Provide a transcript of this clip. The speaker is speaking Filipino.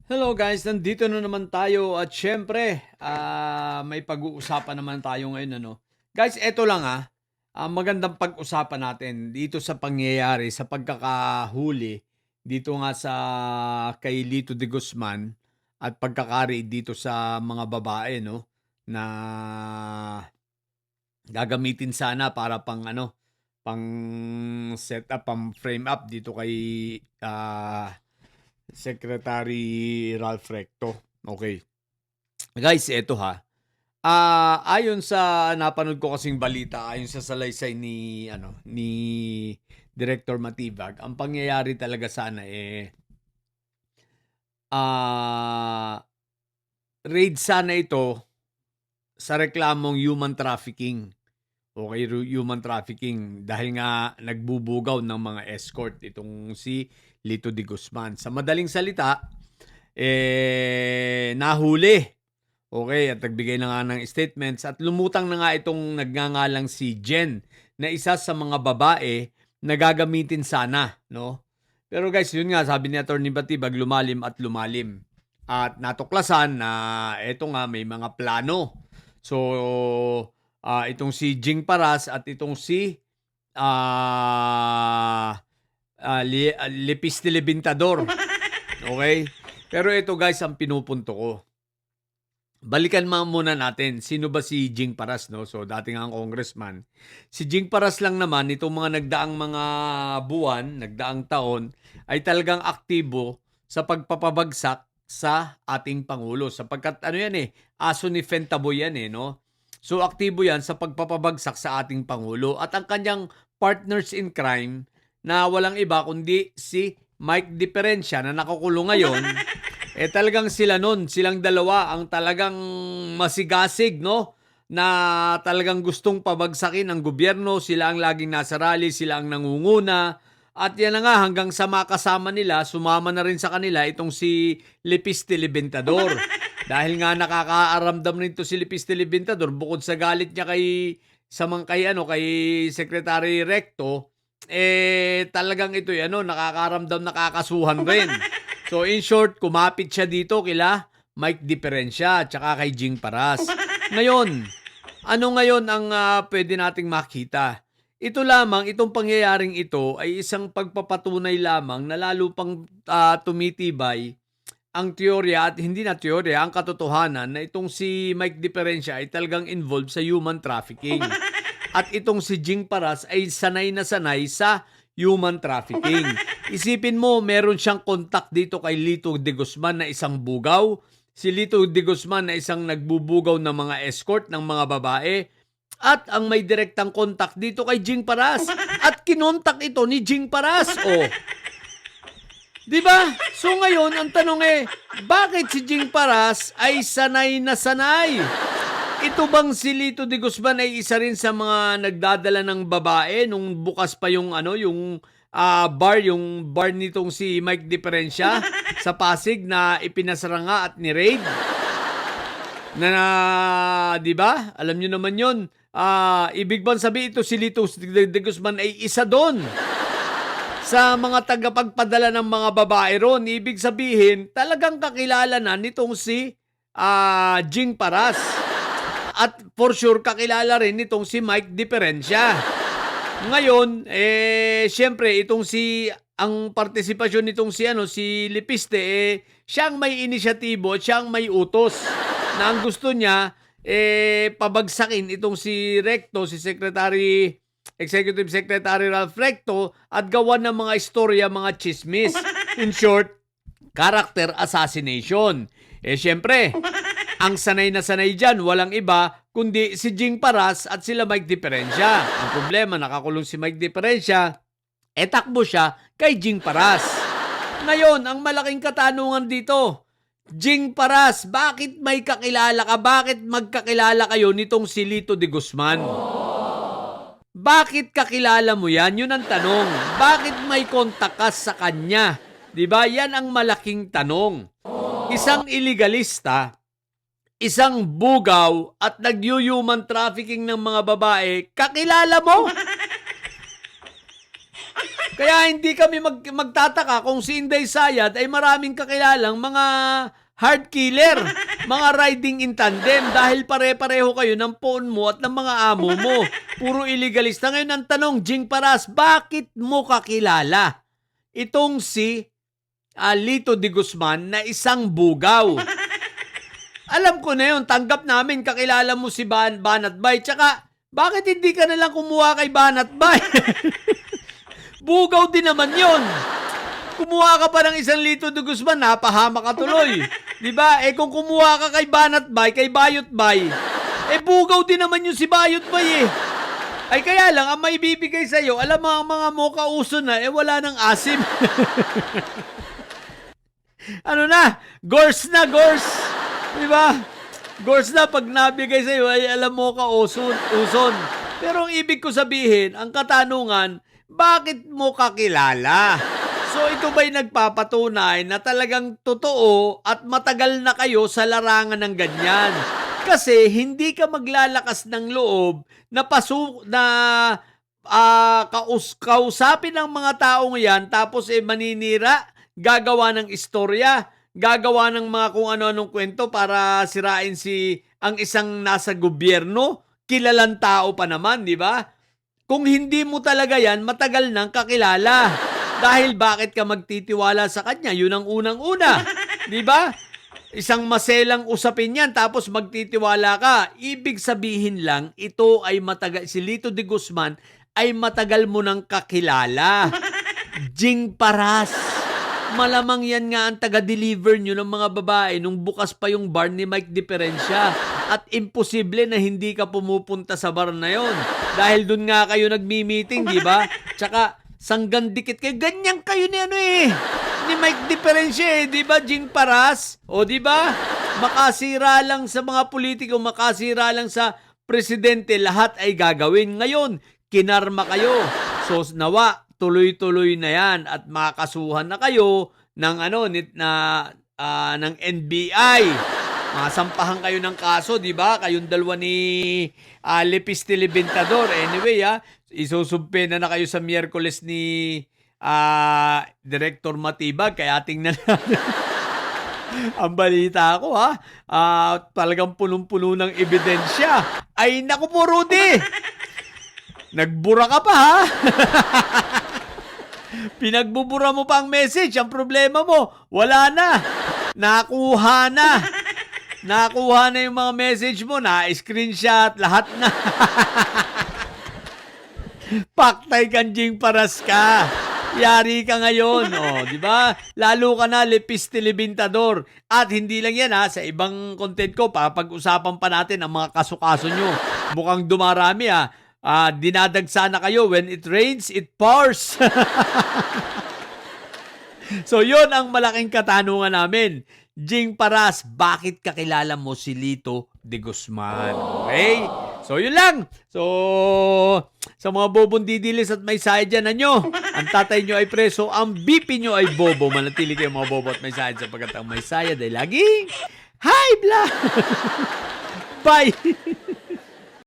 Hello guys, nandito na naman tayo at syempre, may pag-uusapan naman tayo ngayon ano. Guys, eto lang magandang pag-usapan natin dito sa pangyayari sa pagkakahuli dito nga sa kay Lito de Guzman at pagkakari dito sa mga babae no na gagamitin sana para pang set up, pang frame up dito kay Secretary Ralph Recto. Okay. Guys, eto ayon sa napanood ko kasing balita, ayon sa salaysay ni Director Matibag, ang pangyayari talaga sana ah, raid sana ito sa reklamong human trafficking. Okay, human trafficking dahil nga nagbubugaw ng mga escort itong si Lito de Guzman. Sa madaling salita, nahuli. Okay, at nagbigay na nga ng statements at lumutang na nga itong nagngangalang si Jen na isa sa mga babae na gagamitin sana, no? Pero guys, yun nga, sabi ni Atty. Batibag, lumalim at lumalim. At natuklasan na eto nga may mga plano. So, itong si Jing Paras at itong si Lepis Tilibintador. Okay? Pero ito guys ang pinupunto ko. Balikan muna natin, sino ba si Jing Paras, no? So, dati nga ang congressman. Si Jing Paras lang naman, itong mga nagdaang mga buwan, nagdaang taon, ay talagang aktibo sa pagpapabagsak sa ating Pangulo. Sapagkat aso ni Fentaboy yan no? So, aktibo yan sa pagpapabagsak sa ating Pangulo. At ang kanyang partners in crime na walang iba kundi si Mike Diferencia na nakukulong ngayon, talagang silang dalawa ang talagang masigasig, no? Na talagang gustong pabagsakin ang gobyerno, sila ang laging nasa rally, sila ang nangunguna. At yan na nga, hanggang sa makasama nila, sumama na rin sa kanila itong si Lepis Tilibintador. Dahil nga nakakaaramdam nito si Lepis Tilibintador, bukod sa galit niya kay Secretary Recto, talagang ito nakakaramdam, nakakasuhan rin. So in short, kumapit siya dito kila Mike Diferencia at saka kay Jing Paras. Ngayon, ano ngayon ang pwede nating makita? Itong pangyayaring ito ay isang pagpapatunay lamang na lalo pang tumitibay ang teorya at hindi na teorya, ang katotohanan na itong si Mike Diferencia ay talagang involved sa human trafficking. At itong si Jing Paras ay sanay na sanay sa human trafficking. Isipin mo, meron siyang contact dito kay Lito de Guzman na isang bugaw. Si Lito de Guzman na isang nagbubugaw ng mga escort ng mga babae. At ang may direktang contact dito kay Jing Paras. At kinontak ito ni Jing Paras. Diba? So ngayon, ang tanong bakit si Jing Paras ay sanay na sanay? Ito bang si Lito de Guzman ay isa rin sa mga nagdadala ng babae nung bukas pa yung bar nitong si Mike Diferencia sa Pasig na ipinasara nga at ni-raid? Di ba? Alam niyo naman 'yon. Ibig bang sabihin ito si Lito de Guzman ay isa doon sa mga tagapagpadala ng mga babae ron? Ibig sabihin, talagang kakilala na nitong si Jing Paras. At for sure, kakilala rin nitong si Mike Diferencia. Ngayon, syempre, ang partisipasyon nitong si Lepiste, siyang may inisyatibo, siyang may utos na ang gusto niya, pabagsakin itong si Recto, si Executive Secretary Ralph Recto, at gawan ng mga istorya, mga chismis. In short, character assassination. Syempre, ang sanay na sanay dyan, walang iba kundi si Jing Paras at sila Mike Diferencia. Ang problema, nakakulong si Mike Diferencia, takbo siya kay Jing Paras. Ngayon, ang malaking katanungan dito, Jing Paras, bakit may kakilala ka? Bakit magkakilala kayo nitong si Lito de Guzman? Bakit kakilala mo yan? Yun ang tanong. Bakit may kontak ka sa kanya? Diba? Yan ang malaking tanong. Isang illegalista, isang bugaw at nag-human trafficking ng mga babae, kakilala mo? Kaya hindi kami magtataka kung si Inday Sayad ay maraming kakilalang mga hard killer, mga riding in tandem dahil pare-pareho kayo ng phone mo at ng mga amo mo. Puro illegalista. Ngayon ang tanong, Jing Paras, bakit mo kakilala itong si Lito de Guzman na isang bugaw? Alam ko na yun, tanggap namin kakilala mo si Banat Bay. Tsaka, bakit hindi ka nalang kumuha kay Banat Bay? Bugaw din naman yon. Kumuha ka pa ng isang Lito de Guzman, napahama ka tuloy. Diba? Kung kumuha ka kay Banat Bay, kay Bayot Bay, bugaw din naman yung si Bayot Bay Ay kaya lang, ang maibibigay sa'yo, alam mo, ang mga mocha uso na, wala nang asim. Ano na? Gors na, gors. Diba? Gors na, pag nabigay sa'yo, ay alam mo ka uson. Pero ang ibig ko sabihin, ang katanungan, bakit mo kakilala? So ito ba'y nagpapatunay na talagang totoo at matagal na kayo sa larangan ng ganyan? Kasi hindi ka maglalakas ng loob na kausapin ng mga taong yan tapos maninira, gagawa ng istorya, gagawa ng mga kung ano-anong kwento para sirain ang isang nasa gobyerno, kilalang tao pa naman, di ba? Kung hindi mo talaga yan, matagal nang kakilala. Dahil bakit ka magtitiwala sa kanya? Yun ang unang-una. Di ba? Isang maselang usapin yan, tapos magtitiwala ka. Ibig sabihin lang, ito ay matagal, si Lito de Guzman ay matagal mo nang kakilala. Jing Paras. Malamang yan nga ang taga-deliver nyo ng mga babae nung bukas pa yung bar ni Mike Diferensya. At imposible na hindi ka pumupunta sa bar na yon. Dahil dun nga kayo nagmi-meeting, di ba? Tsaka, sanggan dikit kayo. Ganyan kayo ni Mike Diferensya di ba, Jing Paras? O di ba? Makasira lang sa mga politiko, makasira lang sa presidente, lahat ay gagawin. Ngayon, kinarma kayo. So, nawa, tuloy-tuloy na yan at makakasuhan na kayo ng ng NBI. Masampahan kayo ng kaso, di ba? Kayong dalawa ni Lepiste Libintador. Anyway, isusumpe na kayo sa Miyerkules ni Director Matibag. Kaya tingnan natin. Ang balita ko, talagang punong-puno ng ebidensya. Ay, naku po, Rudy! Nagbura ka pa, ha? Pinagbubura mo pa ang message. Ang problema mo, wala na. Nakuha na. Nakuha na yung mga message mo. Na-screenshot. Lahat na. Paktay kang Jing Paras ka. Yari ka ngayon. Di ba? Lalo ka na, Lepiste Libintador. At hindi lang yan, sa ibang content ko, papag-usapan pa natin ang mga kaso-kaso nyo. Mukhang dumarami, dinadagsa na kayo. When it rains, it pours. So, yun ang malaking katanungan namin. Jing Paras, bakit kakilala mo si Lito de Guzman? Okay? So, yun lang. So, sa mga bobong didilis at may sayad dyan, ang tatay nyo ay preso, ang BP nyo ay bobo. Manatili kayo mga bobo at may sayad sapagkat ang may sayad ay laging high blood. Bye!